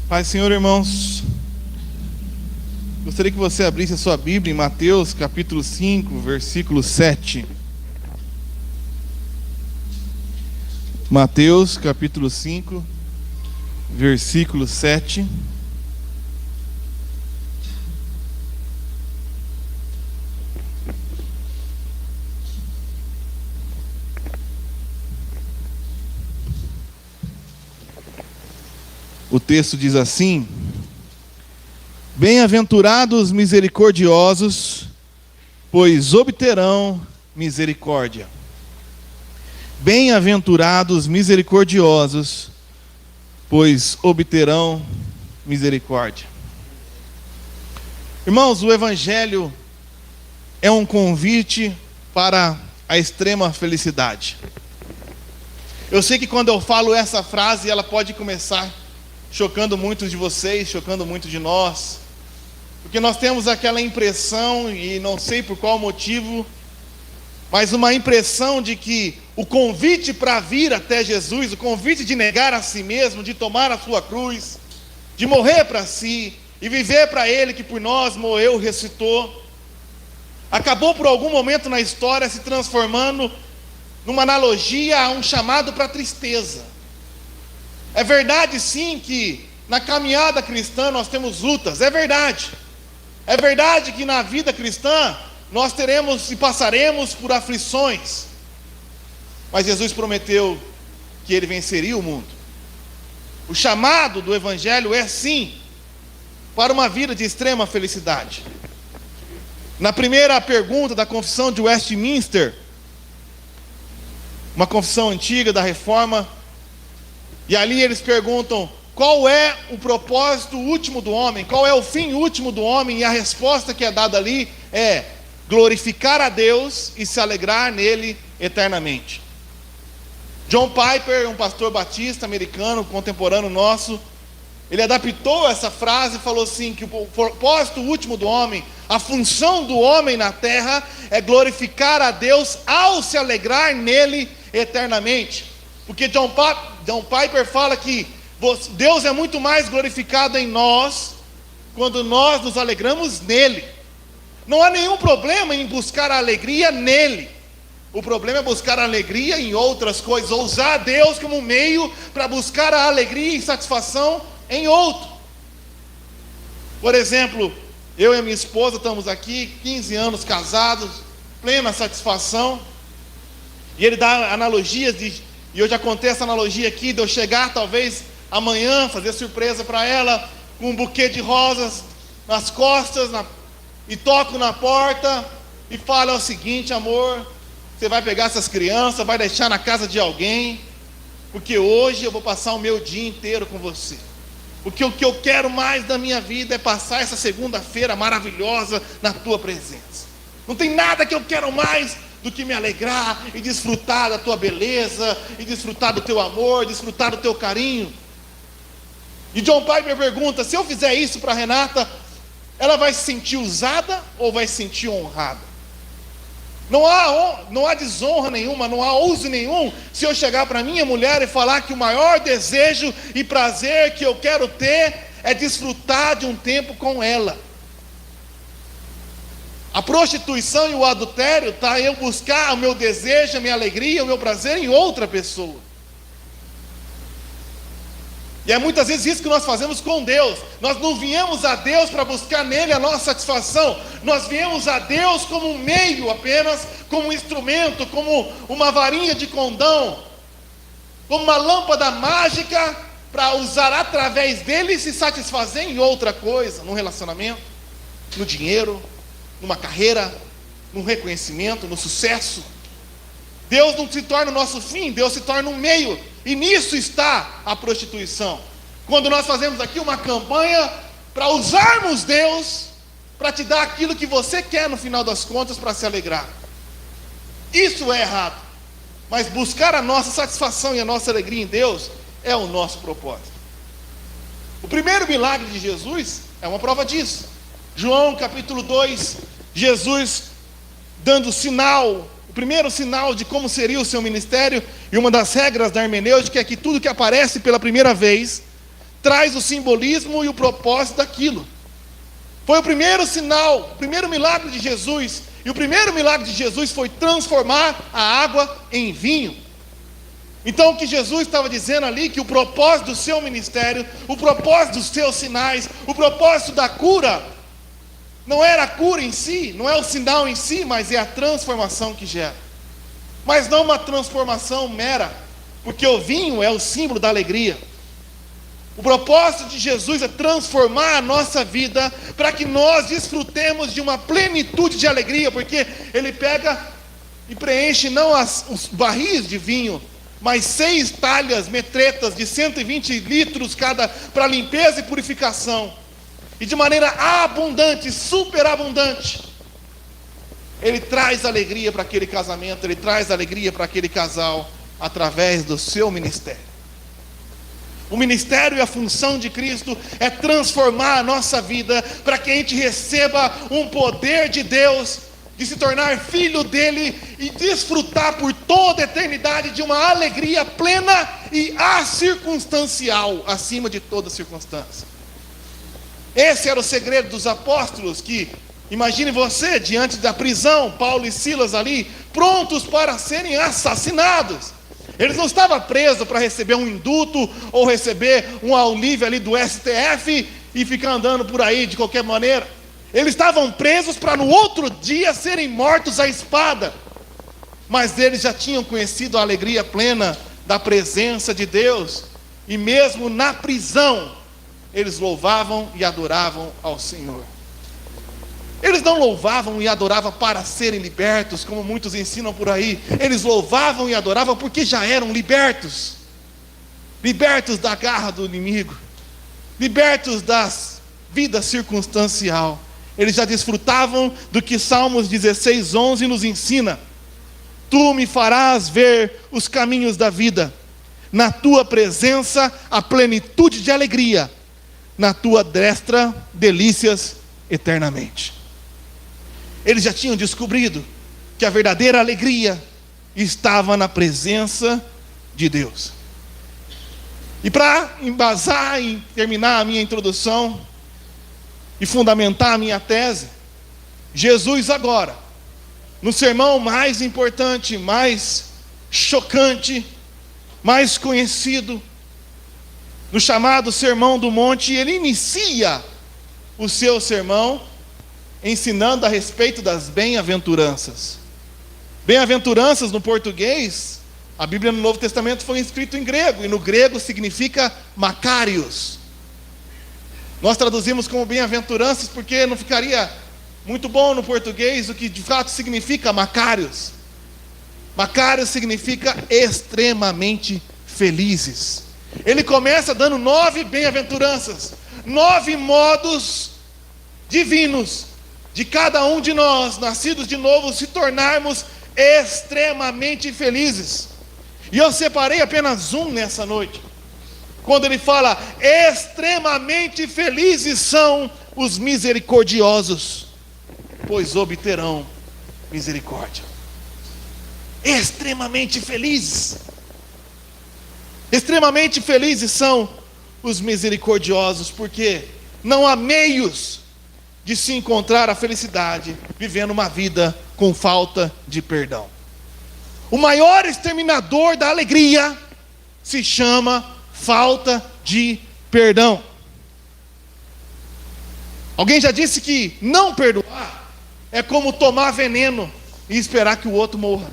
Pai, Senhor, irmãos, gostaria que você abrisse a sua Bíblia em Mateus capítulo 5, versículo 7. Mateus capítulo 5, versículo 7. O texto diz assim: Bem-aventurados misericordiosos, pois obterão misericórdia. Bem-aventurados misericordiosos, pois obterão misericórdia. Irmãos, o Evangelho é um convite para a extrema felicidade. Eu sei que quando eu falo essa frase, ela pode começar chocando muitos de vocês, chocando muito de nós, porque nós temos aquela impressão, e não sei por qual motivo, mas uma impressão de que o convite para vir até Jesus, o convite de negar a si mesmo, de tomar a sua cruz, de morrer para si e viver para Ele que por nós morreu, ressuscitou, acabou por algum momento na história se transformando numa analogia a um chamado para a tristeza. É verdade sim que na caminhada cristã nós temos lutas, é verdade. É verdade que na vida cristã nós teremos e passaremos por aflições. Mas Jesus prometeu que Ele venceria o mundo. O chamado do Evangelho é sim para uma vida de extrema felicidade. Na primeira pergunta da confissão de Westminster, uma confissão antiga da Reforma, e ali eles perguntam: qual é o propósito último do homem? Qual é o fim último do homem? E a resposta que é dada ali é glorificar a Deus e se alegrar nele eternamente. John Piper, um pastor batista americano, contemporâneo nosso, ele adaptou essa frase e falou assim, que o propósito último do homem, a função do homem na terra é glorificar a Deus ao se alegrar nele eternamente. Porque John Piper fala que Deus é muito mais glorificado em nós quando nós nos alegramos nele. Não há nenhum problema em buscar a alegria nele. O problema é buscar a alegria em outras coisas, ou usar Deus como meio para buscar a alegria e satisfação em outro. Por exemplo, eu e a minha esposa estamos aqui, 15 anos casados, plena satisfação, e ele dá analogias e eu já contei essa analogia aqui, de eu chegar talvez amanhã, fazer surpresa para ela, com um buquê de rosas nas costas, e toco na porta, e falo: é o seguinte, amor, você vai pegar essas crianças, vai deixar na casa de alguém, porque hoje eu vou passar o meu dia inteiro com você. Porque o que eu quero mais da minha vida é passar essa segunda-feira maravilhosa na tua presença. Não tem nada que eu quero mais do que me alegrar e desfrutar da tua beleza, e desfrutar do teu amor, desfrutar do teu carinho. E John Piper pergunta: se eu fizer isso para Renata, ela vai se sentir usada ou vai se sentir honrada? Não há desonra nenhuma, não há uso nenhum se eu chegar para minha mulher e falar que o maior desejo e prazer que eu quero ter é desfrutar de um tempo com ela. A prostituição e o adultério está eu buscar o meu desejo, a minha alegria, o meu prazer em outra pessoa. E é muitas vezes isso que nós fazemos com Deus. Nós não viemos a Deus para buscar nele a nossa satisfação. Nós viemos a Deus como um meio apenas, como um instrumento, como uma varinha de condão, como uma lâmpada mágica para usar através dele e se satisfazer em outra coisa, num relacionamento, no dinheiro, numa carreira, no reconhecimento, no sucesso. Deus não se torna o nosso fim, Deus se torna um meio, e nisso está a prostituição. Quando nós fazemos aqui uma campanha para usarmos Deus para te dar aquilo que você quer no final das contas, para se alegrar. Isso é errado, mas buscar a nossa satisfação e a nossa alegria em Deus é o nosso propósito. O primeiro milagre de Jesus é uma prova disso. João capítulo 2, Jesus dando sinal, o primeiro sinal de como seria o seu ministério, e uma das regras da hermenêutica é que tudo que aparece pela primeira vez traz o simbolismo e o propósito daquilo. Foi o primeiro sinal, o primeiro milagre de Jesus. E o primeiro milagre de Jesus foi transformar a água em vinho. Então o que Jesus estava dizendo ali, que o propósito do seu ministério, o propósito dos seus sinais, o propósito da cura, não era a cura em si, não é o sinal em si, mas é a transformação que gera. Mas não uma transformação mera, porque o vinho é o símbolo da alegria. O propósito de Jesus é transformar a nossa vida para que nós desfrutemos de uma plenitude de alegria, porque Ele pega e preenche não os barris de vinho, mas 6 talhas metretas de 120 litros cada para limpeza e purificação. E de maneira abundante, superabundante, Ele traz alegria para aquele casamento, Ele traz alegria para aquele casal, através do seu ministério. O ministério e a função de Cristo é transformar a nossa vida, para que a gente receba um poder de Deus, de se tornar filho dele, e desfrutar por toda a eternidade de uma alegria plena e acircunstancial, acima de toda circunstância. Esse era o segredo dos apóstolos, que, imagine você, diante da prisão, Paulo e Silas ali, prontos para serem assassinados. Eles não estavam presos para receber um indulto, ou receber um alívio ali do STF, e ficar andando por aí de qualquer maneira. Eles estavam presos para no outro dia serem mortos à espada. Mas eles já tinham conhecido a alegria plena da presença de Deus, e mesmo na prisão, eles louvavam e adoravam ao Senhor. Eles não louvavam e adoravam para serem libertos, como muitos ensinam por aí. Eles louvavam e adoravam porque já eram libertos. Libertos da garra do inimigo. Libertos das vidas circunstancial. Eles já desfrutavam do que Salmos 16:11 nos ensina. Tu me farás ver os caminhos da vida. Na tua presença a plenitude de alegria. Na tua destra delícias eternamente. Eles já tinham descobrido que a verdadeira alegria estava na presença de Deus. E para embasar e terminar a minha introdução e fundamentar a minha tese, Jesus agora, no sermão mais importante, mais chocante, mais conhecido, no chamado Sermão do Monte, ele inicia o seu sermão ensinando a respeito das bem-aventuranças. Bem-aventuranças no português, a Bíblia no Novo Testamento foi escrito em grego, e no grego significa Macários. Nós traduzimos como bem-aventuranças porque não ficaria muito bom no português o que de fato significa Macários. Macários significa extremamente felizes. Ele começa dando 9 bem-aventuranças, 9 modos divinos de cada um de nós, nascidos de novo, se tornarmos extremamente felizes. E eu separei apenas um nessa noite, quando ele fala: extremamente felizes são os misericordiosos, pois obterão misericórdia. Extremamente felizes. Extremamente felizes são os misericordiosos, porque não há meios de se encontrar a felicidade vivendo uma vida com falta de perdão. O maior exterminador da alegria se chama falta de perdão. Alguém já disse que não perdoar é como tomar veneno e esperar que o outro morra.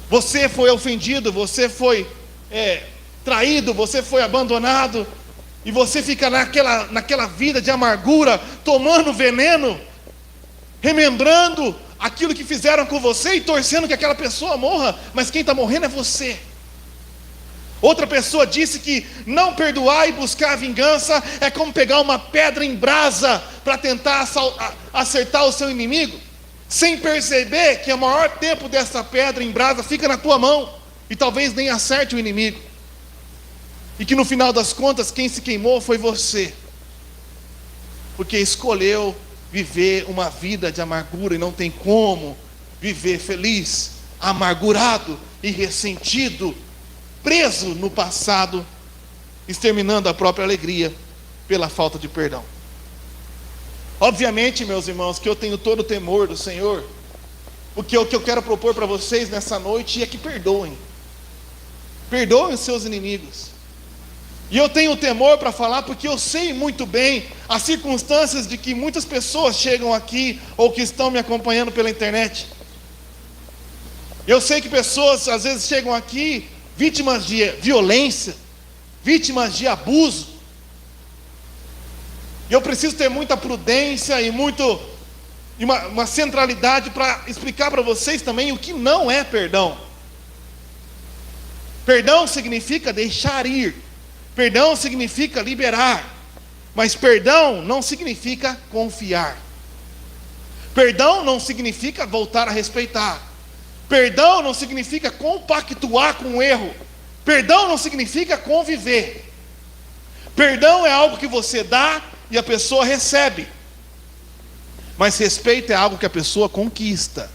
Você foi ofendido, você foi traído, você foi abandonado, e você fica naquela vida de amargura, tomando veneno, remembrando aquilo que fizeram com você e torcendo que aquela pessoa morra, mas quem está morrendo é você. Outra pessoa disse que não perdoar e buscar a vingança é como pegar uma pedra em brasa para tentar acertar o seu inimigo, sem perceber que o maior tempo dessa pedra em brasa fica na tua mão, e talvez nem acerte o inimigo. E que no final das contas, quem se queimou foi você, porque escolheu viver uma vida de amargura, e não tem como viver feliz, amargurado e ressentido, preso no passado, exterminando a própria alegria pela falta de perdão. Obviamente, meus irmãos, que eu tenho todo o temor do Senhor, porque o que eu quero propor para vocês nessa noite é que perdoem. Perdoem os seus inimigos. E eu tenho temor para falar porque eu sei muito bem as circunstâncias de que muitas pessoas chegam aqui ou que estão me acompanhando pela internet. Eu sei que pessoas às vezes chegam aqui vítimas de violência, vítimas de abuso. E eu preciso ter muita prudência e uma centralidade para explicar para vocês também o que não é perdão. Perdão significa deixar ir. Perdão significa liberar. Mas perdão não significa confiar. Perdão não significa voltar a respeitar. Perdão não significa compactuar com o erro. Perdão não significa conviver. Perdão é algo que você dá e a pessoa recebe. Mas respeito é algo que a pessoa conquista.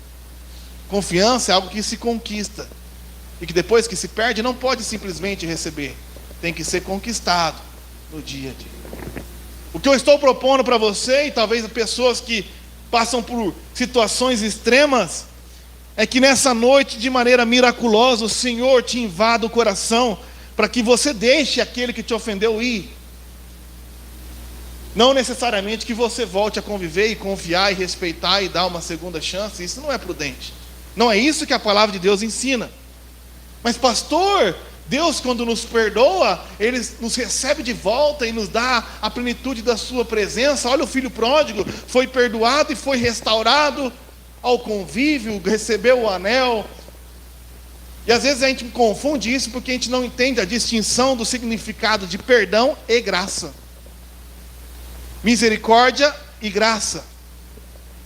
Confiança é algo que se conquista. E que depois que se perde, não pode simplesmente receber. Tem que ser conquistado no dia a dia. O que eu estou propondo para você, e talvez pessoas que passam por situações extremas, é que nessa noite, de maneira miraculosa, o Senhor te invada o coração, para que você deixe aquele que te ofendeu ir. Não necessariamente que você volte a conviver e confiar e respeitar e dar uma segunda chance. Isso não é prudente. Não é isso que a palavra de Deus ensina. Mas pastor, Deus quando nos perdoa, Ele nos recebe de volta e nos dá a plenitude da sua presença. Olha, o filho pródigo foi perdoado e foi restaurado ao convívio, recebeu o anel. E às vezes a gente confunde isso porque a gente não entende a distinção do significado de perdão e graça. Misericórdia e graça.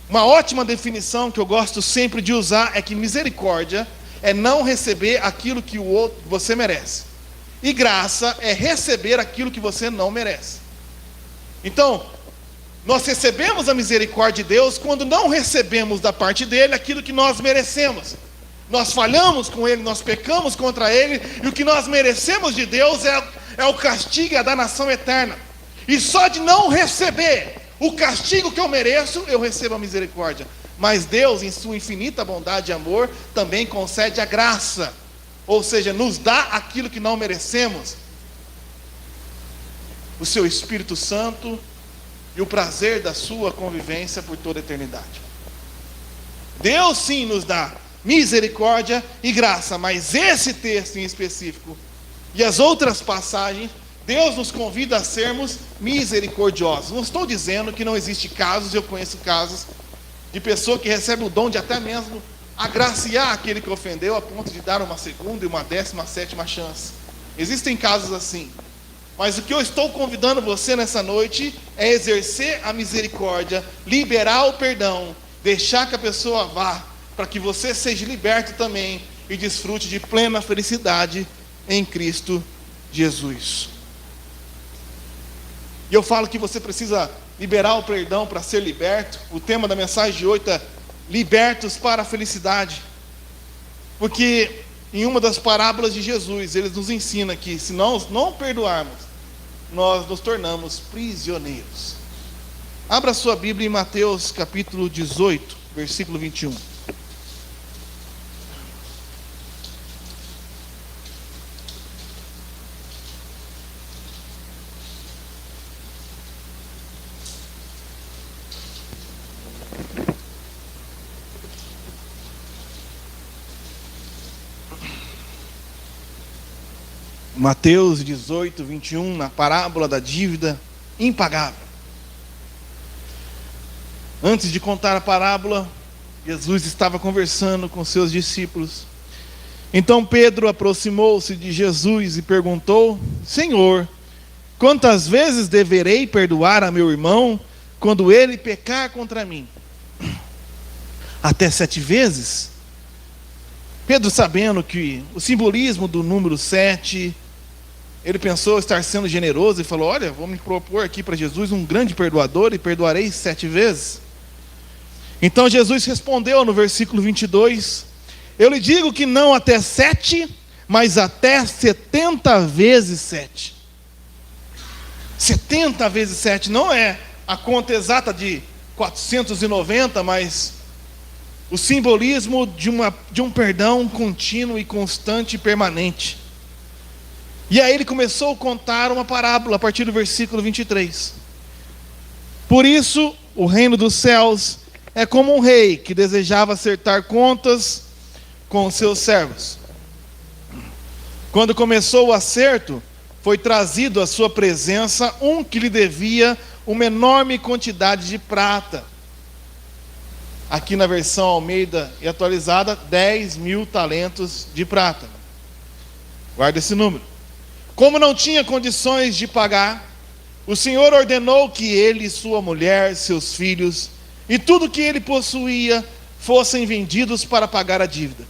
Uma ótima definição que eu gosto sempre de usar é que misericórdia é não receber aquilo que você merece. E graça é receber aquilo que você não merece. Então, nós recebemos a misericórdia de Deus quando não recebemos da parte dele aquilo que nós merecemos. Nós falhamos com ele, nós pecamos contra ele, e o que nós merecemos de Deus é o castigo e a danação eterna. E só de não receber o castigo que eu mereço, eu recebo a misericórdia. Mas Deus, em sua infinita bondade e amor, também concede a graça. Ou seja, nos dá aquilo que não merecemos. O seu Espírito Santo e o prazer da sua convivência por toda a eternidade. Deus sim nos dá misericórdia e graça, mas esse texto em específico e as outras passagens, Deus nos convida a sermos misericordiosos. Não estou dizendo que não existe casos, eu conheço casos de pessoa que recebe o dom de até mesmo agraciar aquele que ofendeu a ponto de dar uma segunda e uma 17ª chance. Existem casos assim. Mas o que eu estou convidando você nessa noite é exercer a misericórdia, liberar o perdão, deixar que a pessoa vá, para que você seja liberto também e desfrute de plena felicidade em Cristo Jesus. E eu falo que você precisa liberar o perdão para ser liberto. O tema da mensagem de hoje é libertos para a felicidade. Porque em uma das parábolas de Jesus, ele nos ensina que se nós não perdoarmos, nós nos tornamos prisioneiros. Abra sua Bíblia em Mateus capítulo 18, versículo 21. Mateus 18, 21, na parábola da dívida impagável. Antes de contar a parábola, Jesus estava conversando com seus discípulos. Então Pedro aproximou-se de Jesus e perguntou: Senhor, quantas vezes deverei perdoar a meu irmão quando ele pecar contra mim? Até 7 vezes? Pedro, sabendo que o simbolismo do número 7, ele pensou estar sendo generoso e falou: olha, vou me propor aqui para Jesus um grande perdoador e perdoarei 7 vezes. Então Jesus respondeu no versículo 22: eu lhe digo que não até 7, mas até 70 vezes 7. 70 vezes 7 não é a conta exata de 490, mas o simbolismo de um perdão contínuo e constante e permanente. E aí ele começou a contar uma parábola a partir do versículo 23. Por isso, o reino dos céus é como um rei que desejava acertar contas com seus servos. Quando começou o acerto, foi trazido à sua presença um que lhe devia uma enorme quantidade de prata. Aqui na versão Almeida e atualizada, 10.000 talentos de prata. Guarda esse número. Como não tinha condições de pagar, o Senhor ordenou que ele e sua mulher, seus filhos e tudo que ele possuía fossem vendidos para pagar a dívida.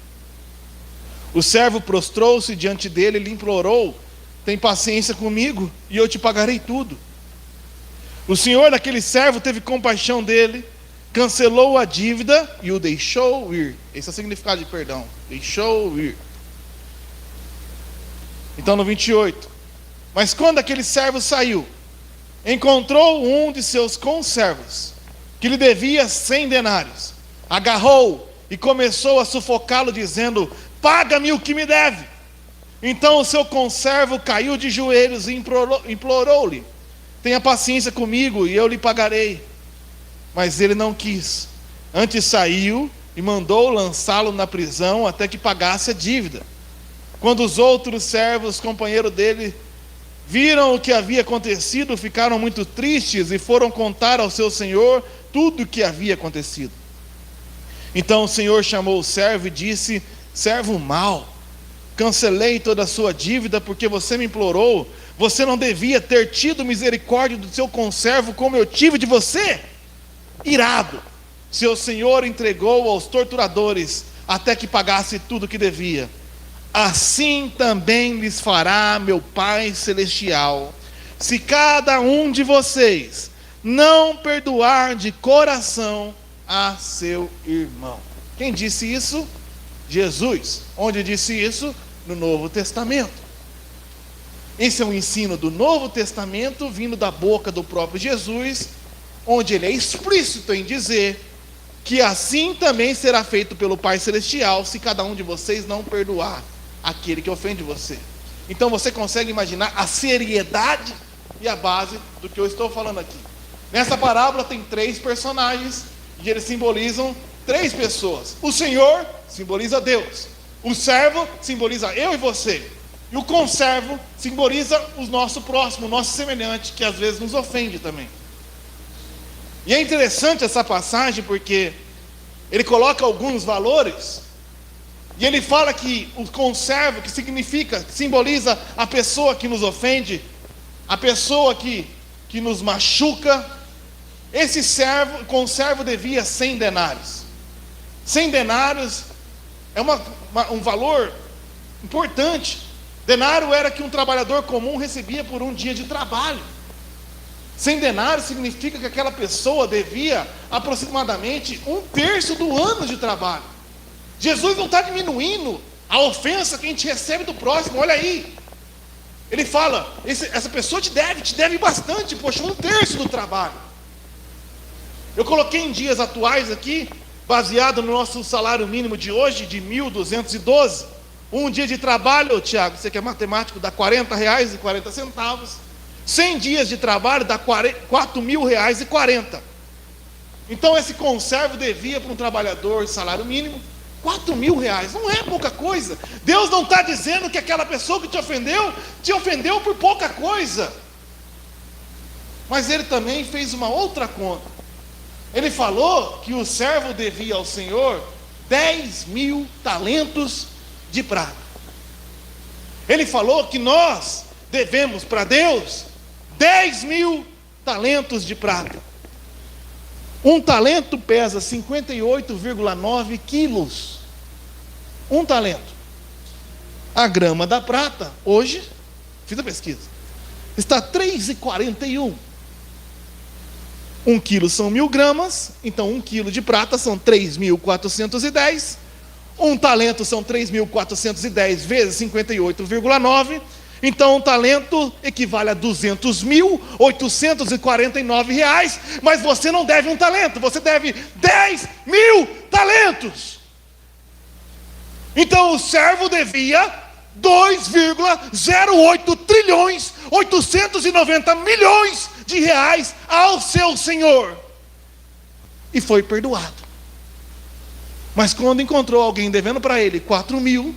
O servo prostrou-se diante dele e lhe implorou: tem paciência comigo e eu te pagarei tudo. O Senhor daquele servo teve compaixão dele, cancelou a dívida e o deixou ir. Esse é o significado de perdão: deixou ir. Então no 28, mas quando aquele servo saiu, encontrou um de seus conservos, que lhe devia 100 denários, agarrou e começou a sufocá-lo, dizendo: paga-me o que me deve. Então o seu conservo caiu de joelhos e implorou-lhe: tenha paciência comigo e eu lhe pagarei. Mas ele não quis, antes saiu e mandou lançá-lo na prisão até que pagasse a dívida. Quando os outros servos, companheiros dele, viram o que havia acontecido, ficaram muito tristes e foram contar ao seu senhor tudo o que havia acontecido. Então o senhor chamou o servo e disse: servo mau, cancelei toda a sua dívida porque você me implorou. Você não devia ter tido misericórdia do seu conservo como eu tive de você? Irado, seu senhor entregou aos torturadores até que pagasse tudo o que devia. Assim também lhes fará meu Pai Celestial, se cada um de vocês não perdoar de coração a seu irmão. Quem disse isso? Jesus. Onde disse isso? No Novo Testamento. Esse é um ensino do Novo Testamento, vindo da boca do próprio Jesus, onde ele é explícito em dizer que assim também será feito pelo Pai Celestial, se cada um de vocês não perdoar aquele que ofende você. Então você consegue imaginar a seriedade e a base do que eu estou falando aqui. Nessa parábola tem 3 personagens e eles simbolizam 3 pessoas. O Senhor simboliza Deus, o servo simboliza eu e você, e o conservo simboliza o nosso próximo, o nosso semelhante, que às vezes nos ofende também. E é interessante essa passagem porque ele coloca alguns valores. E ele fala que o conservo, que simboliza a pessoa que nos ofende, a pessoa que nos machuca. Esse conservo devia 100 denários. 100 denários é um valor importante. Denário era que um trabalhador comum recebia por um dia de trabalho. 100 denários significa que aquela pessoa devia aproximadamente 1/3 do ano de trabalho. Jesus não está diminuindo a ofensa que a gente recebe do próximo. Olha aí, ele fala: essa pessoa te deve bastante, poxa, 1/3 do trabalho. Eu coloquei em dias atuais aqui, baseado no nosso salário mínimo de hoje, de 1.212, um dia de trabalho, Tiago, você que é matemático, dá R$40,40, 100 dias de trabalho dá R$4.040. Então esse conservo devia para um trabalhador salário mínimo R$4.000, não é pouca coisa. Deus não está dizendo que aquela pessoa que te ofendeu por pouca coisa. Mas ele também fez uma outra conta. Ele falou que o servo devia ao Senhor 10.000 talentos de prata. Ele falou que nós devemos para Deus 10.000 talentos de prata. Um talento pesa 58,9 quilos. Um talento. A grama da prata, hoje, fiz a pesquisa, está 3,41. 1 quilo são 1.000 gramas, então 1 quilo de prata são 3.410. Um talento são 3.410 vezes 58,9. Então um talento equivale a 200.849 reais, mas você não deve um talento, você deve 10.000 talentos. Então o servo devia 2,08 trilhões 890 milhões de reais ao seu senhor, e foi perdoado. Mas quando encontrou alguém devendo para ele 4.000,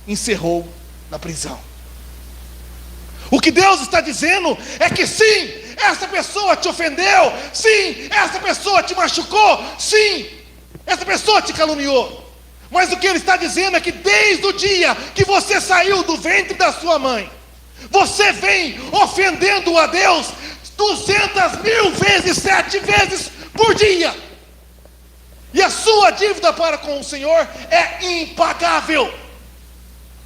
encerrou na prisão. O que Deus está dizendo é que sim, essa pessoa te ofendeu, sim, essa pessoa te machucou, sim, essa pessoa te caluniou. Mas o que Ele está dizendo é que desde o dia que você saiu do ventre da sua mãe, você vem ofendendo a Deus 200.000 vezes, 7 vezes por dia. E a sua dívida para com o Senhor é impagável.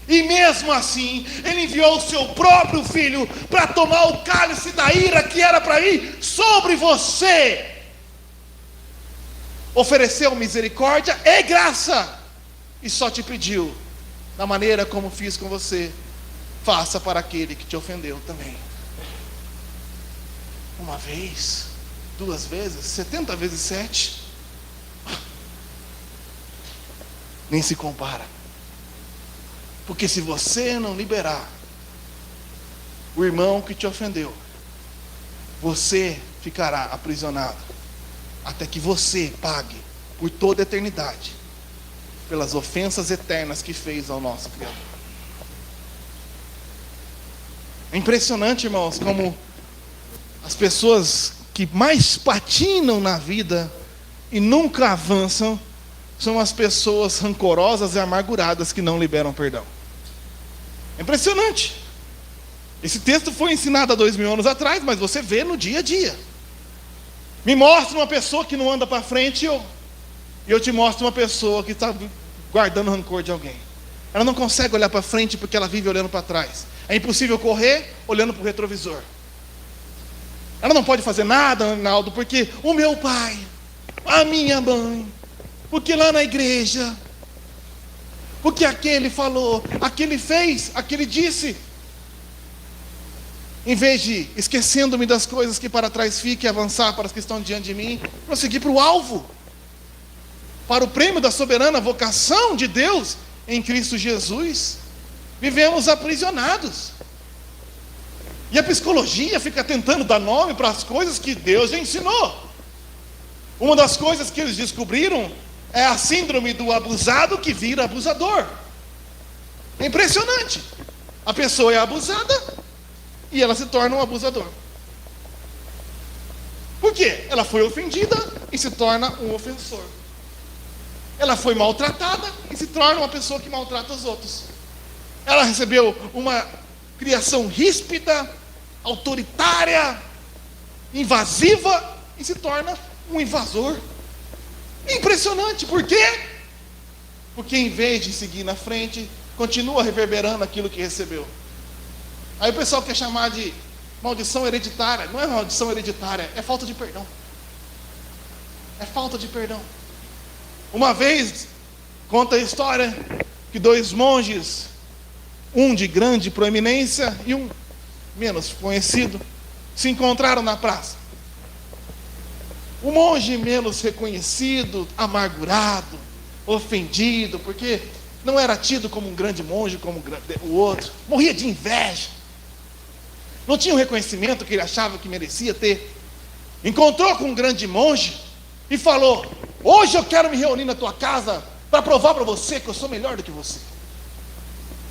E mesmo assim, Ele enviou o seu próprio Filho para tomar o cálice da ira que era para ir sobre você. Ofereceu misericórdia e graça, e só te pediu, da maneira como fiz com você, faça para aquele que te ofendeu também. Uma vez, 2 vezes, 70 vezes 7, nem se compara. Porque se você não liberar o irmão que te ofendeu, você ficará aprisionado até que você pague por toda a eternidade pelas ofensas eternas que fez ao nosso Criador. É impressionante, irmãos, como as pessoas que mais patinam na vida e nunca avançam são as pessoas rancorosas e amarguradas que não liberam perdão. É impressionante. Esse texto foi ensinado há 2.000 anos atrás, mas você vê no dia a dia. Me mostra uma pessoa que não anda para frente, e eu te mostro uma pessoa que está guardando rancor de alguém. Ela não consegue olhar para frente porque ela vive olhando para trás. É impossível correr olhando para o retrovisor. Ela não pode fazer nada, Arnaldo, porque o meu pai, a minha mãe, porque lá na igreja, porque aquele falou, aquele fez, aquele disse. Em vez de, esquecendo-me das coisas que para trás ficam e avançar para as que estão diante de mim, prosseguir para o alvo, para o prêmio da soberana vocação de Deus em Cristo Jesus, vivemos aprisionados. E a psicologia fica tentando dar nome para as coisas que Deus já ensinou. Uma das coisas que eles descobriram é a síndrome do abusado que vira abusador. É impressionante. A pessoa é abusada e ela se torna um abusador. Por quê? Ela foi ofendida e se torna um ofensor. Ela foi maltratada e se torna uma pessoa que maltrata os outros. Ela recebeu uma criação ríspida, autoritária, invasiva e se torna um invasor. Impressionante. Por quê? Porque em vez de seguir na frente, continua reverberando aquilo que recebeu. Aí o pessoal quer chamar de maldição hereditária. Não é maldição hereditária, é falta de perdão. É falta de perdão. Uma vez, conta a história que 2 monges, um de grande proeminência e um menos conhecido, se encontraram na praça. O monge menos reconhecido, amargurado, ofendido, porque não era tido como um grande monge, como o outro, morria de inveja, não tinha o reconhecimento que ele achava que merecia ter. Encontrou com um grande monge e falou: hoje eu quero me reunir na tua casa para provar para você que eu sou melhor do que você.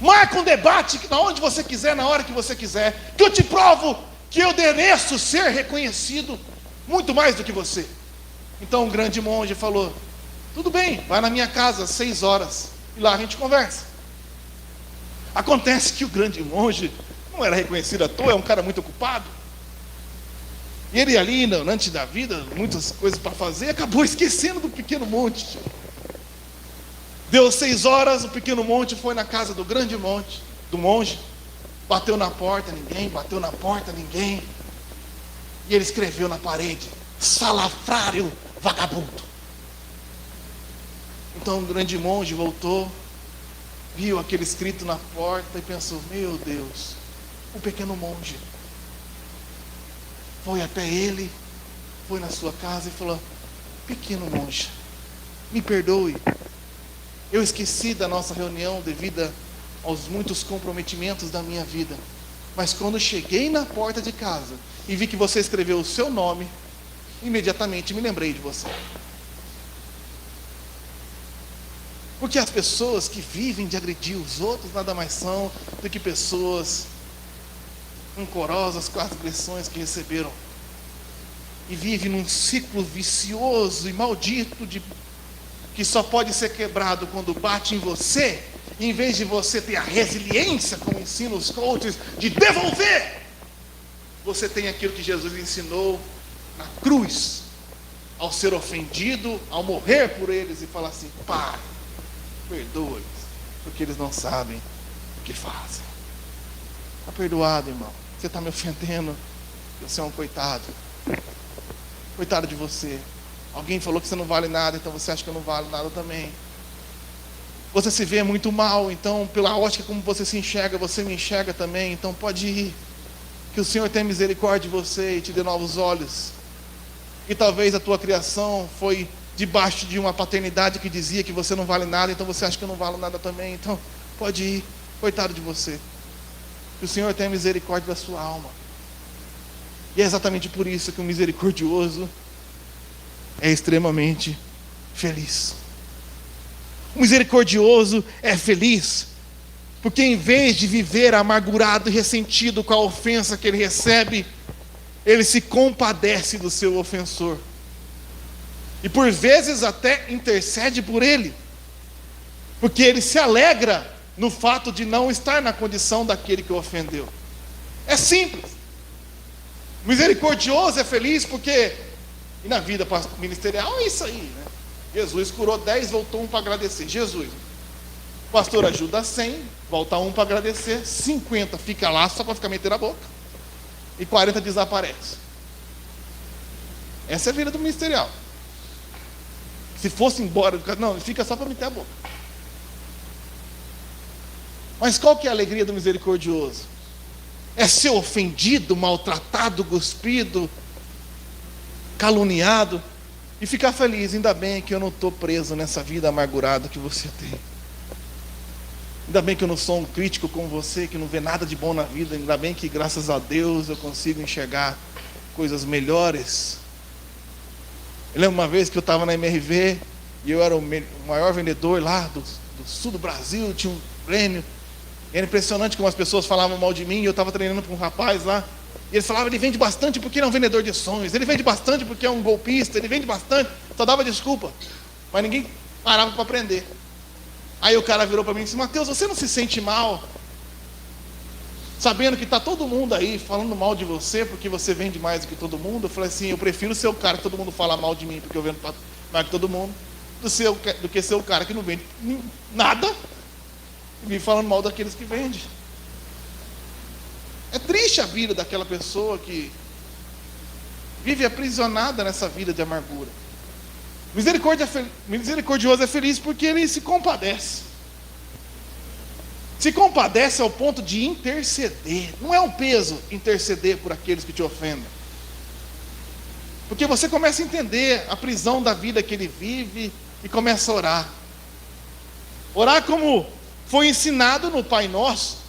Marca um debate onde você quiser, na hora que você quiser, que eu te provo que eu mereço ser reconhecido muito mais do que você. Então o grande monge falou: tudo bem, vai na minha casa às 6 horas e lá a gente conversa. Acontece que o grande monge não era reconhecido à toa, é um cara muito ocupado. E ele ali, antes da vida, muitas coisas para fazer, acabou esquecendo do pequeno monte. Deu 6 horas, o pequeno monte foi na casa do grande monte, do monge, bateu na porta, ninguém, bateu na porta, ninguém. E ele escreveu na parede: salafrário vagabundo. Então o grande monge voltou, viu aquele escrito na porta e pensou: meu Deus, um pequeno monge. Foi até ele, foi na sua casa e falou: pequeno monge, me perdoe, eu esqueci da nossa reunião devido aos muitos comprometimentos da minha vida, mas quando cheguei na porta de casa e vi que você escreveu o seu nome, imediatamente me lembrei de você. Porque as pessoas que vivem de agredir os outros nada mais são do que pessoas rancorosas com as agressões que receberam. E vivem num ciclo vicioso e maldito que só pode ser quebrado quando bate em você, em vez de você ter a resiliência, como ensinam os coaches, de devolver. Você tem aquilo que Jesus ensinou na cruz, ao ser ofendido, ao morrer por eles e falar assim: Pai, perdoa-lhes, porque eles não sabem o que fazem. Está perdoado, irmão. Você está me ofendendo, você é um coitado. Coitado de você. Alguém falou que você não vale nada, então você acha que eu não valo nada também. Você se vê muito mal, então pela ótica como você se enxerga, você me enxerga também, então pode ir. Que o Senhor tenha misericórdia de você e te dê novos olhos. E talvez a tua criação foi debaixo de uma paternidade que dizia que você não vale nada, então você acha que eu não valo nada também, então pode ir. Coitado de você. Que o Senhor tenha misericórdia da sua alma. E é exatamente por isso que o misericordioso é extremamente feliz. O misericordioso é feliz, porque em vez de viver amargurado e ressentido com a ofensa que ele recebe, ele se compadece do seu ofensor. E por vezes até intercede por ele, porque ele se alegra no fato de não estar na condição daquele que o ofendeu. É simples. O misericordioso é feliz porque, e na vida ministerial é isso aí, né? Jesus curou 10, voltou um para agradecer. Jesus, o pastor ajuda 100, volta um para agradecer, 50 fica lá só para ficar metendo a boca, e 40 desaparece. Essa é a vida do ministerial. Se fosse embora, não, ele fica só para meter a boca. Mas qual que é a alegria do misericordioso? É ser ofendido, maltratado, cuspido, caluniado e ficar feliz. Ainda bem que eu não estou preso nessa vida amargurada que você tem. Ainda bem que eu não sou um crítico como você, que não vê nada de bom na vida. Ainda bem que, graças a Deus, eu consigo enxergar coisas melhores. Eu lembro uma vez que eu estava na MRV e eu era o maior vendedor lá do sul do Brasil, tinha um prêmio. E era impressionante como as pessoas falavam mal de mim. E eu estava treinando com um rapaz lá, e eles falavam: ele vende bastante porque ele é um vendedor de sonhos, ele vende bastante porque é um golpista, ele vende bastante, só dava desculpa, mas ninguém parava para aprender. Aí o cara virou para mim e disse: Mateus, você não se sente mal sabendo que está todo mundo aí falando mal de você porque você vende mais do que todo mundo? Eu falei assim: eu prefiro ser o cara que todo mundo fala mal de mim porque eu vendo mais que todo mundo, do que ser o cara que não vende nada e me falando mal daqueles que vendem. É triste a vida daquela pessoa que vive aprisionada nessa vida de amargura. Misericordioso é feliz porque ele se compadece. Se compadece ao ponto de interceder. Não é um peso interceder por aqueles que te ofendem. Porque você começa a entender a prisão da vida que ele vive e começa a orar. Orar como foi ensinado no Pai Nosso.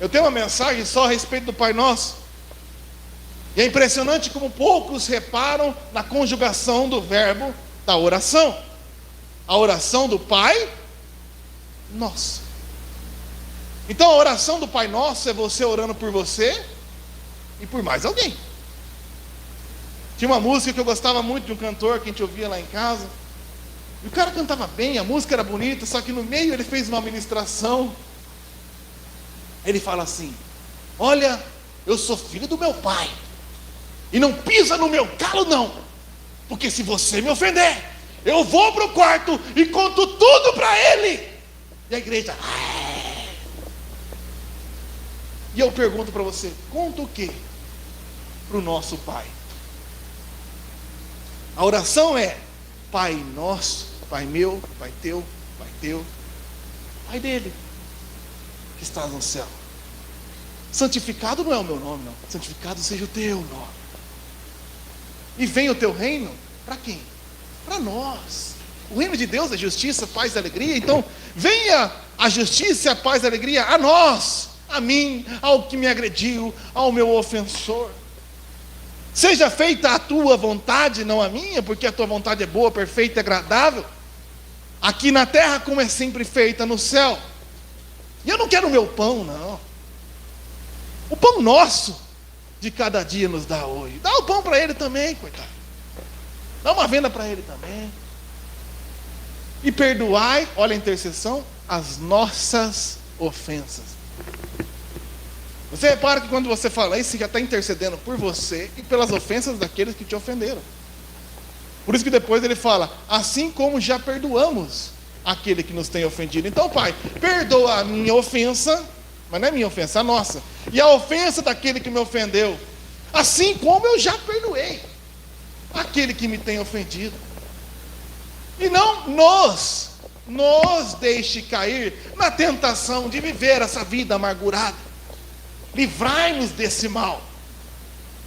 Eu tenho uma mensagem só a respeito do Pai Nosso. E é impressionante como poucos reparam na conjugação do verbo da oração. A oração do Pai Nosso. Então a oração do Pai Nosso é você orando por você e por mais alguém. Tinha uma música que eu gostava muito de um cantor que a gente ouvia lá em casa. E o cara cantava bem, a música era bonita, só que no meio ele fez uma ministração. Ele fala assim: olha, eu sou filho do meu pai, e não pisa no meu calo não, porque se você me ofender, eu vou para o quarto e conto tudo para ele. E a igreja... E eu pergunto para você: conta o quê para o nosso Pai? A oração é: Pai nosso, Pai meu, Pai teu, Pai teu. Pai dele, que estás no céu. Santificado não é o meu nome, não. Santificado seja o teu nome. E vem o teu reino, para quem? Para nós. O reino de Deus é justiça, paz e alegria. Então, venha a justiça, a paz e a alegria a nós, a mim, ao que me agrediu, ao meu ofensor. Seja feita a tua vontade, não a minha, porque a tua vontade é boa, perfeita e agradável, aqui na terra como é sempre feita no céu. E eu não quero o meu pão, não. O pão nosso de cada dia nos dá hoje. Dá o pão para ele também, coitado. Dá uma venda para ele também. E perdoai, olha a intercessão, as nossas ofensas. Você repara que quando você fala isso, você já está intercedendo por você e pelas ofensas daqueles que te ofenderam. Por isso que depois ele fala, assim como já perdoamos aquele que nos tem ofendido. Então, Pai, perdoa a minha ofensa, mas não é minha ofensa, a nossa. E a ofensa daquele que me ofendeu, assim como eu já perdoei aquele que me tem ofendido. E não nos deixe cair na tentação de viver essa vida amargurada. Livrai-nos desse mal,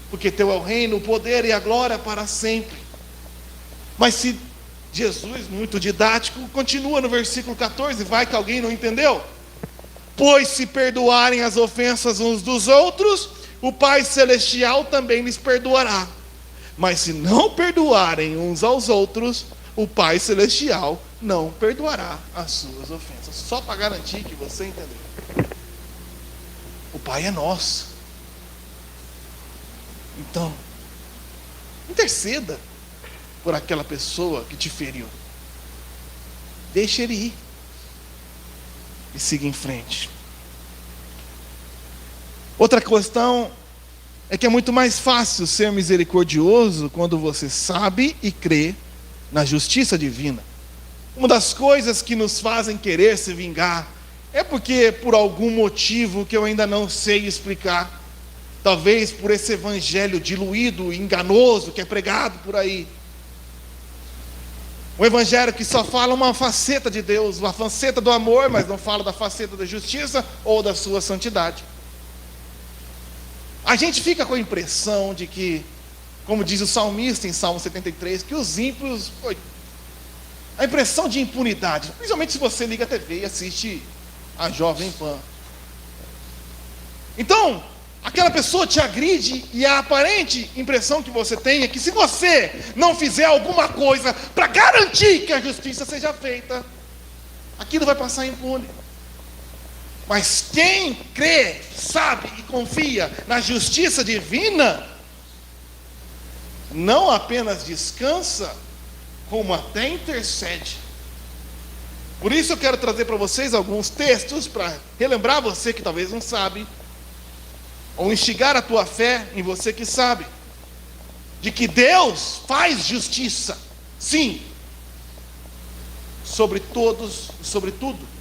porque teu é o reino, o poder e a glória para sempre. Mas se Jesus, muito didático, continua no versículo 14, vai que alguém não entendeu. Pois se perdoarem as ofensas uns dos outros, o Pai Celestial também lhes perdoará. Mas se não perdoarem uns aos outros, o Pai Celestial não perdoará as suas ofensas. Só para garantir que você entendeu. O Pai é nosso. Então, interceda por aquela pessoa que te feriu. Deixe ele ir. E siga em frente. Outra questão é que é muito mais fácil ser misericordioso quando você sabe e crê na justiça divina. Uma das coisas que nos fazem querer se vingar é porque por algum motivo que eu ainda não sei explicar, talvez por esse evangelho diluído, enganoso que é pregado por aí, um evangelho que só fala uma faceta de Deus, uma faceta do amor, mas não fala da faceta da justiça ou da sua santidade. A gente fica com a impressão de que, como diz o salmista em Salmo 73, que os ímpios, a impressão de impunidade, principalmente se você liga a TV e assiste a Jovem Pan. Então, aquela pessoa te agride e a aparente impressão que você tem é que se você não fizer alguma coisa para garantir que a justiça seja feita, aquilo vai passar impune. Mas quem crê, sabe e confia na justiça divina, não apenas descansa, como até intercede. Por isso eu quero trazer para vocês alguns textos para relembrar você que talvez não sabe, ou instigar a tua fé em você que sabe, de que Deus faz justiça, sim, sobre todos, sobre tudo,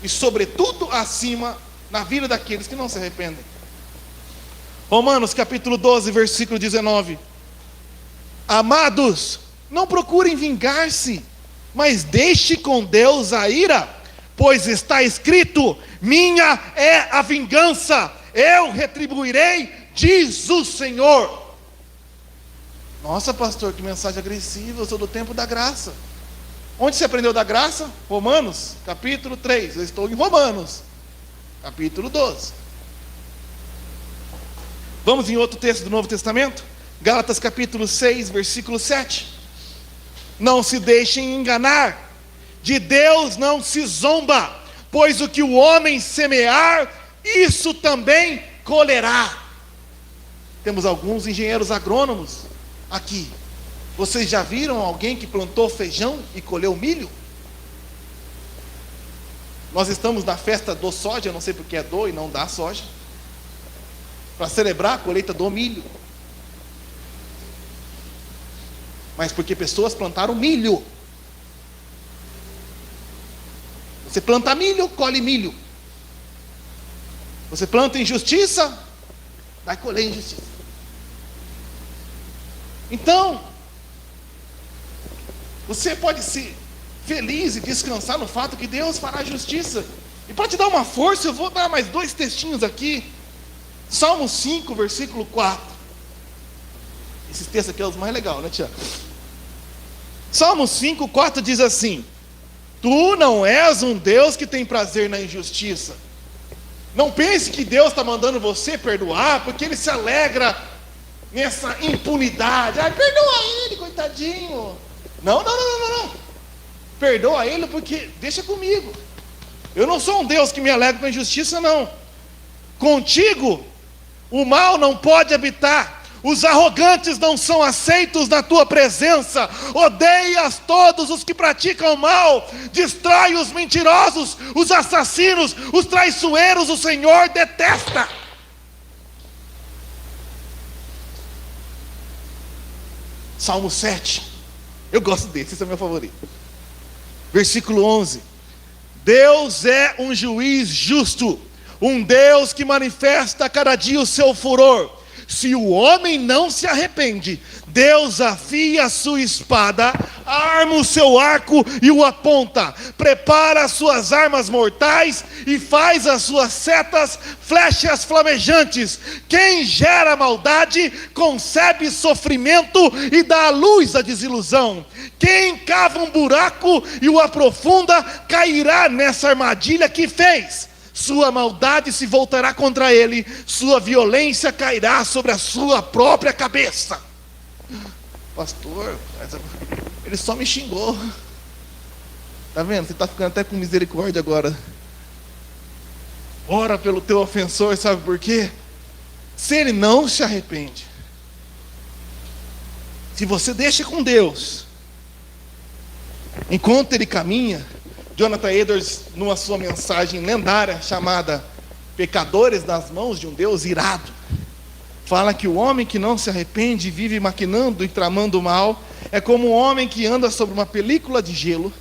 e sobretudo acima na vida daqueles que não se arrependem. Romanos capítulo 12, versículo 19. Amados, não procurem vingar-se, mas deixe com Deus a ira, pois está escrito, minha é a vingança, eu retribuirei, diz o Senhor. Nossa, pastor, que mensagem agressiva, eu sou do tempo da graça. Onde você aprendeu da graça? Romanos, capítulo 3, eu estou em Romanos, capítulo 12. Vamos em outro texto do Novo Testamento? Gálatas capítulo 6, versículo 7. Não se deixem enganar, de Deus não se zomba, pois o que o homem semear, isso também colherá. Temos alguns engenheiros agrônomos aqui. Vocês já viram alguém que plantou feijão e colheu milho? Nós estamos na festa do soja, eu não sei porque é do e não da soja, para celebrar a colheita do milho. Mas porque pessoas plantaram milho. Você planta milho, colhe milho. Você planta injustiça, vai colher injustiça. Então, você pode se feliz e descansar no fato que Deus fará justiça. E para te dar uma força, eu vou dar mais 2 textinhos aqui. Salmo 5, versículo 4. Esses textos aqui é os mais legais, né, Tiago? Salmo 5, 4 diz assim: Tu não és um Deus que tem prazer na injustiça. Não pense que Deus está mandando você perdoar, porque Ele se alegra nessa impunidade. Ai, perdoa ele, coitadinho. Não. Perdoa ele porque deixa comigo. Eu não sou um Deus que me alegra com a injustiça, não. Contigo, o mal não pode habitar. Os arrogantes não são aceitos na tua presença. Odeias todos os que praticam mal. Destrói os mentirosos, os assassinos, os traiçoeiros. O Senhor detesta. Salmo 7. Eu gosto desse, esse é o meu favorito. Versículo 11. Deus é um juiz justo, um Deus que manifesta a cada dia o seu furor. Se o homem não se arrepende, Deus afia a sua espada, arma o seu arco e o aponta, prepara as suas armas mortais e faz as suas setas flechas flamejantes. Quem gera maldade concebe sofrimento e dá à luz a desilusão. Quem cava um buraco e o aprofunda cairá nessa armadilha que fez. Sua maldade se voltará contra ele, sua violência cairá sobre a sua própria cabeça. Pastor, ele só me xingou. Está vendo? Você está ficando até com misericórdia agora. Ora pelo teu ofensor, sabe por quê? Se ele não se arrepende, se você deixa com Deus, enquanto ele caminha, Jonathan Edwards, numa sua mensagem lendária chamada Pecadores nas mãos de um Deus irado, fala que o homem que não se arrepende e vive maquinando e tramando mal é como um homem que anda sobre uma película de gelo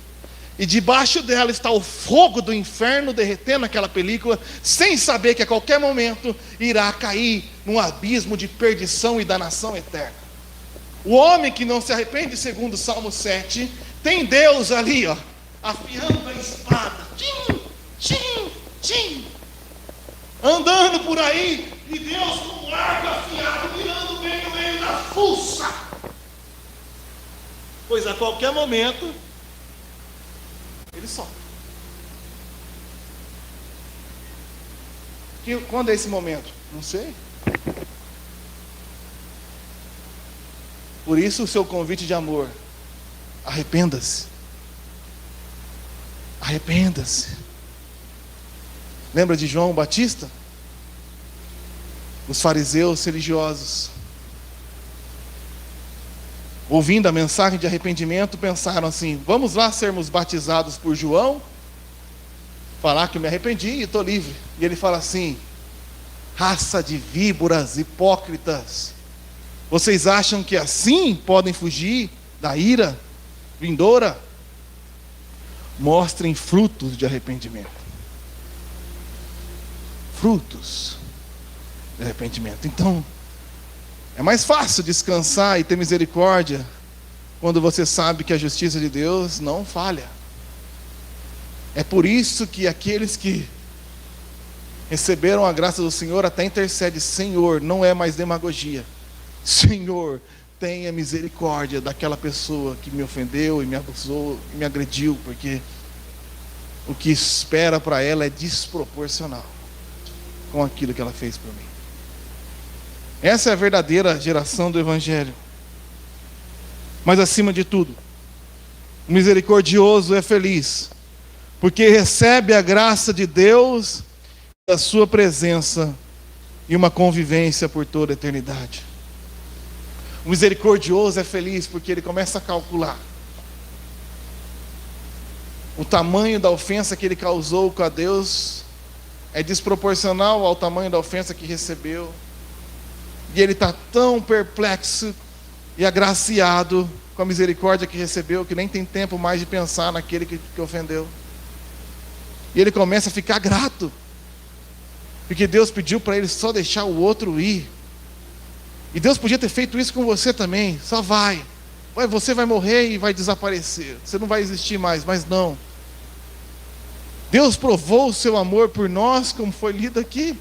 e debaixo dela está o fogo do inferno derretendo aquela película, sem saber que a qualquer momento irá cair num abismo de perdição e danação eterna. O homem que não se arrepende, segundo o Salmo 7, tem Deus ali, afiando a espada, tchim, tchim, tchim, andando por aí, e Deus com um arco afiado, mirando bem no meio da fuça, pois a qualquer momento, ele solta. Quando é esse momento? Não sei. Por isso o seu convite de amor, arrependa-se. Arrependa-se. Lembra de João Batista? Os fariseus religiosos, ouvindo a mensagem de arrependimento, pensaram assim: vamos lá sermos batizados por João, falar que eu me arrependi e estou livre. E ele fala assim: raça de víboras hipócritas, vocês acham que assim podem fugir da ira vindoura? Mostrem frutos de arrependimento. Frutos de arrependimento. Então, é mais fácil descansar e ter misericórdia quando você sabe que a justiça de Deus não falha. É por isso que aqueles que receberam a graça do Senhor até intercedem: Senhor, não é mais demagogia. Senhor, tenha misericórdia daquela pessoa que me ofendeu e me abusou e me agrediu, porque o que espera para ela é desproporcional com aquilo que ela fez por mim. Essa é a verdadeira geração do Evangelho. Mas acima de tudo, o misericordioso é feliz, porque recebe a graça de Deus, a sua presença e uma convivência por toda a eternidade. O misericordioso é feliz porque ele começa a calcular o tamanho da ofensa que ele causou com a Deus é desproporcional ao tamanho da ofensa que recebeu, e ele está tão perplexo e agraciado com a misericórdia que recebeu, que nem tem tempo mais de pensar naquele que ofendeu. E ele começa a ficar grato, porque Deus pediu para ele só deixar o outro ir. E Deus podia ter feito isso com você também. Só vai, você vai morrer e vai desaparecer, você não vai existir mais. Mas não. Deus provou o seu amor por nós, como foi lido aqui,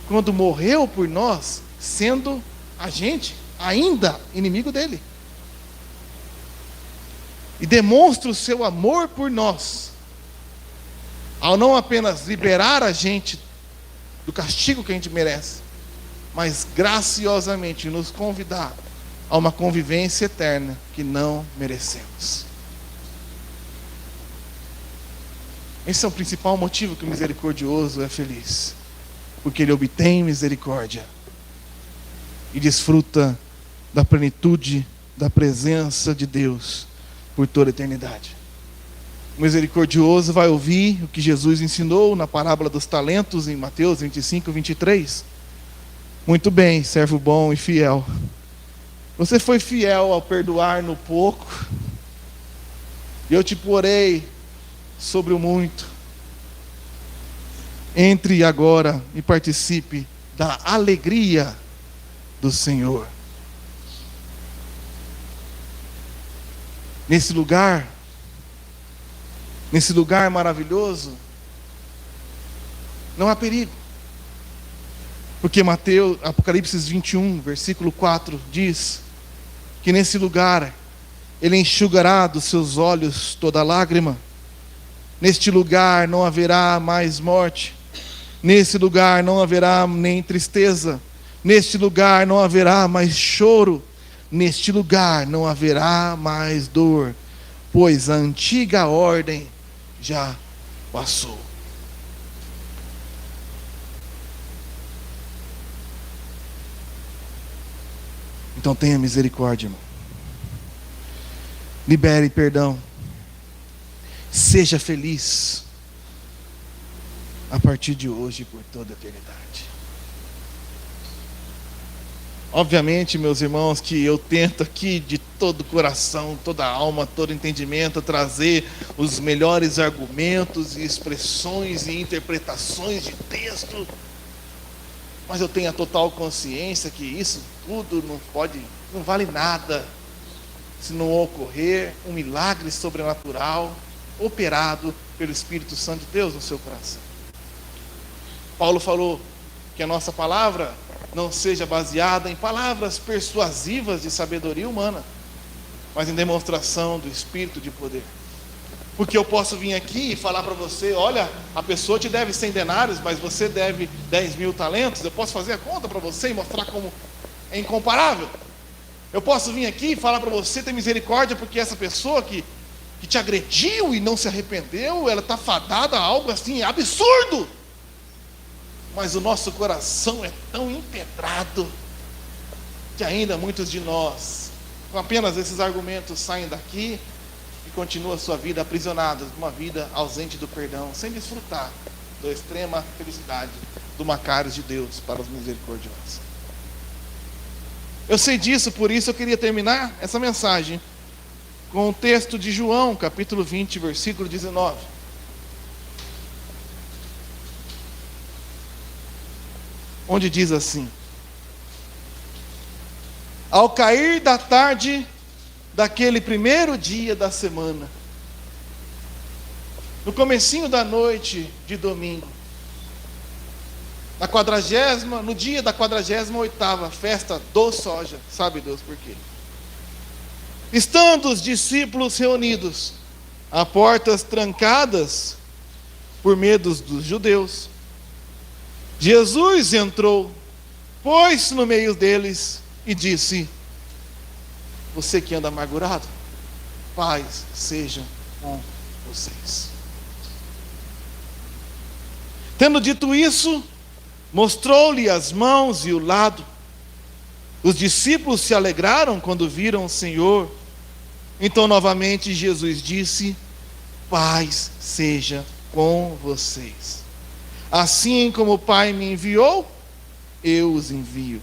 quando morreu por nós, sendo a gente ainda inimigo dele. E demonstra o seu amor por nós, ao não apenas liberar a gente do castigo que a gente merece, mas graciosamente nos convidar a uma convivência eterna que não merecemos. Esse é o principal motivo que o misericordioso é feliz, porque ele obtém misericórdia e desfruta da plenitude da presença de Deus por toda a eternidade. O misericordioso vai ouvir o que Jesus ensinou na parábola dos talentos em Mateus 25, 23. Muito bem, servo bom e fiel. Você foi fiel ao perdoar no pouco, e eu te porei sobre o muito. Entre agora e participe da alegria do Senhor. Nesse lugar maravilhoso, não há perigo. Porque Apocalipse 21, versículo 4 diz que nesse lugar Ele enxugará dos seus olhos toda lágrima. Neste lugar não haverá mais morte. Nesse lugar não haverá nem tristeza. Neste lugar não haverá mais choro. Neste lugar não haverá mais dor, pois a antiga ordem já passou. Então tenha misericórdia, irmão. Libere perdão. Seja feliz a partir de hoje e por toda a eternidade. Obviamente, meus irmãos, que eu tento aqui de todo o coração, toda a alma, todo entendimento, trazer os melhores argumentos e expressões e interpretações de texto, mas eu tenho a total consciência que isso tudo não vale nada se não ocorrer um milagre sobrenatural operado pelo Espírito Santo de Deus no seu coração. Paulo falou que a nossa palavra não seja baseada em palavras persuasivas de sabedoria humana, mas em demonstração do Espírito de poder. Porque eu posso vir aqui e falar para você: olha, a pessoa te deve 100 denários, mas você deve 10.000 talentos. Eu posso fazer a conta para você e mostrar como é incomparável. Eu posso vir aqui e falar para você ter misericórdia, porque essa pessoa que te agrediu e não se arrependeu, ela está fadada a algo assim absurdo. Mas o nosso coração é tão empedrado que ainda muitos de nós, com apenas esses argumentos, saem daqui e continuam a sua vida aprisionados, numa vida ausente do perdão, sem desfrutar da extrema felicidade do Macários de Deus para os misericordiosos. Eu sei disso, por isso eu queria terminar essa mensagem com o texto de João, capítulo 20, versículo 19. Onde diz assim: ao cair da tarde daquele primeiro dia da semana, no comecinho da noite de domingo, no dia da 48ª festa do soja, sabe Deus por quê? Estando os discípulos reunidos, a portas trancadas por medo dos judeus, Jesus entrou, pôs-se no meio deles e disse: você que anda amargurado, paz seja com vocês. Tendo dito isso, mostrou-lhe as mãos e o lado. Os discípulos se alegraram quando viram o Senhor. Então novamente Jesus disse: paz seja com vocês. Assim como o Pai me enviou, eu os envio.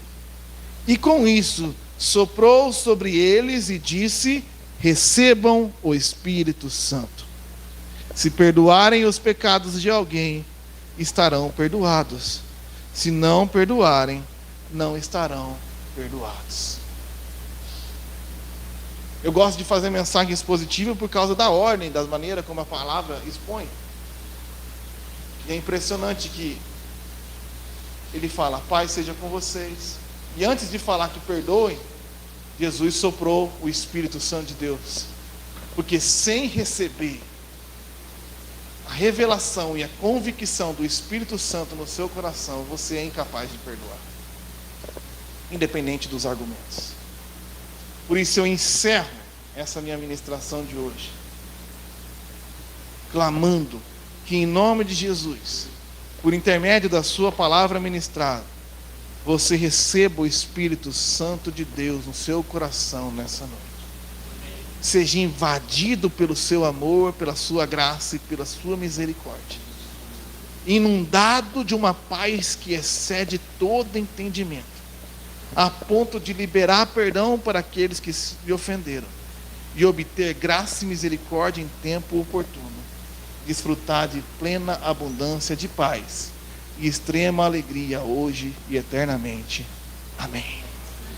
E com isso soprou sobre eles e disse: recebam o Espírito Santo. Se perdoarem os pecados de alguém, estarão perdoados. Se não perdoarem, não estarão perdoados. Eu gosto de fazer mensagem expositiva por causa da ordem, das maneiras como a palavra expõe. E é impressionante que ele fala, paz seja com vocês. E antes de falar que perdoem, Jesus soprou o Espírito Santo de Deus. Porque sem receber a revelação e a convicção do Espírito Santo no seu coração, você é incapaz de perdoar, independente dos argumentos. Por isso eu encerro essa minha ministração de hoje, clamando que em nome de Jesus, por intermédio da sua palavra ministrada, você receba o Espírito Santo de Deus no seu coração nessa noite. Seja invadido pelo seu amor, pela sua graça e pela sua misericórdia. Inundado de uma paz que excede todo entendimento, a ponto de liberar perdão para aqueles que lhe ofenderam e obter graça e misericórdia em tempo oportuno. Desfrutar de plena abundância de paz e extrema alegria hoje e eternamente. Amém.